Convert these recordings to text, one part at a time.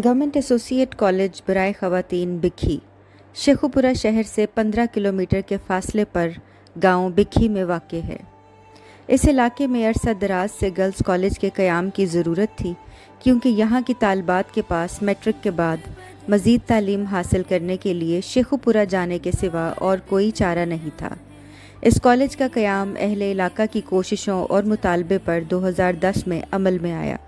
Government associate college बराए ख़वातीन बिक्खी शेखुपुरा शहर से 15 किलोमीटर के फासले पर गांव बिक्खी में वाक़ है। इस इलाके में अरसा दराज से गर्ल्स कॉलेज के क़याम की ज़रूरत थी, क्योंकि यहाँ की तालिबात के पास मैट्रिक के बाद मज़ीद तालीम हासिल करने के लिए शेखुपुरा जाने के सिवा और कोई चारा नहीं था। इस कॉलेज का क़याम अहले इलाका की कोशिशों और मुतालबे पर 2010 में अमल में आया।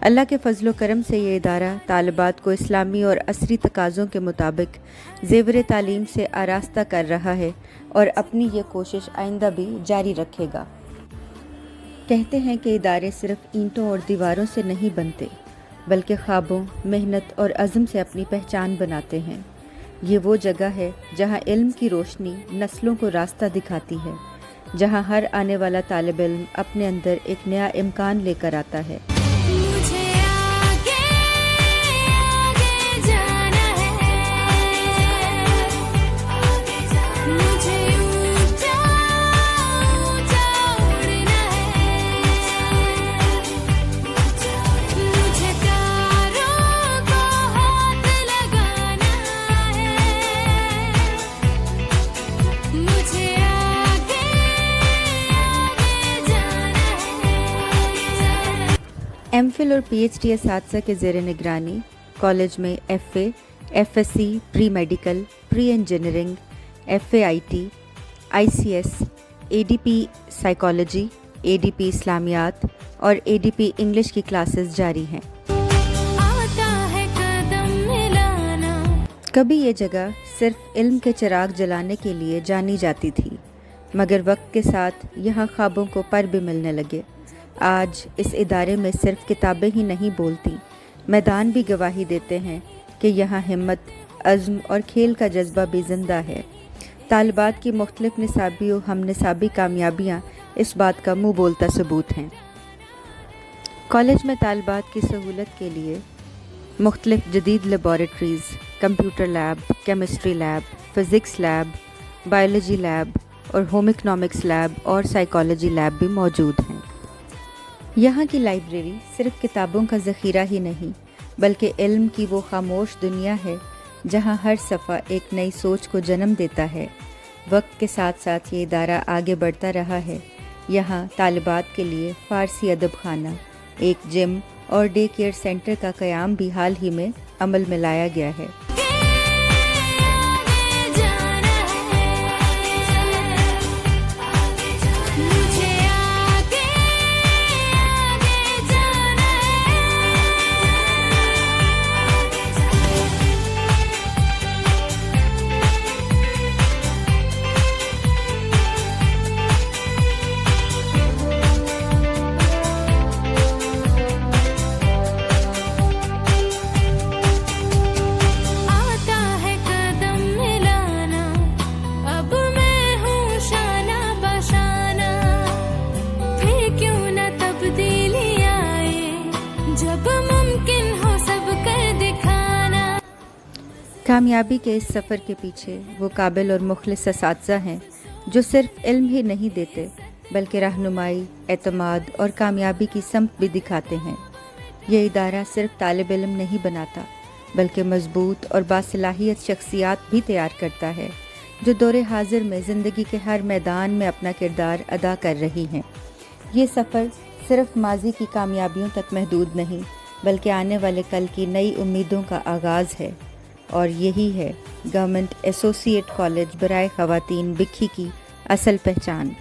अल्लाह के फजलो करम से ये इदारा तालिबात को इस्लामी और असरी तकाज़ों के मुताबिक ज़ेवर तालीम से आरास्ता कर रहा है और अपनी ये कोशिश आइंदा भी जारी रखेगा। कहते हैं कि इदारे सिर्फ़ ईंटों और दीवारों से नहीं बनते, बल्कि ख्वाबों, मेहनत और अज़्म से अपनी पहचान बनाते हैं। ये वो जगह है जहाँ इल्म की रोशनी नस्लों को रास्ता दिखाती है, जहाँ हर आने वाला तालिब इल्म अपने अंदर एक नया इम्कान लेकर आता है। एमफिल और पीएचडी असातिज़ा के ज़ेर निगरानी कॉलेज में FA, FSc, pre medical, pre engineering, FAIT, ICS, ADP psychology, ADP Islamiat और एडीपी इंग्लिश की क्लासेस जारी हैं। कभी ये जगह सिर्फ इल्म के चिराग जलाने के लिए जानी जाती थी, मगर वक्त के साथ यहाँ ख्वाबों को पर भी मिलने लगे। आज इस इदारे में सिर्फ किताबें ही नहीं बोलती, मैदान भी गवाही देते हैं कि यहाँ हिम्मत, अज़्म और खेल का जज्बा भी ज़िंदा है। तालिबात की मुख्तलिफ निसाबी और हम निसाबी कामयाबियाँ इस बात का मुँह बोलता सबूत हैं। कॉलेज में तालिबात की सहूलत के लिए मुख्तलिफ जदीद laboratories, computer lab, chemistry lab, physics lab, biology lab और होम इकनॉमिक्स लैब और साइकोलॉजी लैब भी मौजूद हैं। यहाँ की लाइब्रेरी सिर्फ़ किताबों का ज़ख़ीरा ही नहीं, बल्कि इल्म की वो खामोश दुनिया है जहाँ हर सफ़ा एक नई सोच को जन्म देता है। वक्त के साथ साथ ये इदारा आगे बढ़ता रहा है। यहाँ तालिबात के लिए फ़ारसी अदब खाना, एक जिम और डे केयर सेंटर का क़याम भी हाल ही में अमल में लाया गया है। कामयाबी के इस सफ़र के पीछे वो काबिल और मुखलिस असातिज़ा हैं जो सिर्फ़ इल्म ही नहीं देते, बल्कि रहनुमाई, एतमाद और कामयाबी की समत भी दिखाते हैं। ये इदारा सिर्फ़ तालिब इल्म नहीं बनाता, बल्कि मज़बूत और बासलाहियत शख्सियात भी तैयार करता है, जो दौरे हाजिर में ज़िंदगी के हर मैदान में अपना किरदार अदा कर रही हैं। ये सफ़र सिर्फ़ माजी की कामयाबियों तक महदूद नहीं, बल्कि आने वाले कल की नई उम्मीदों का आगाज़ है। और यही है गवर्नमेंट एसोसिएट कॉलेज बराए ख़वातीन बिक्खी की असल पहचान।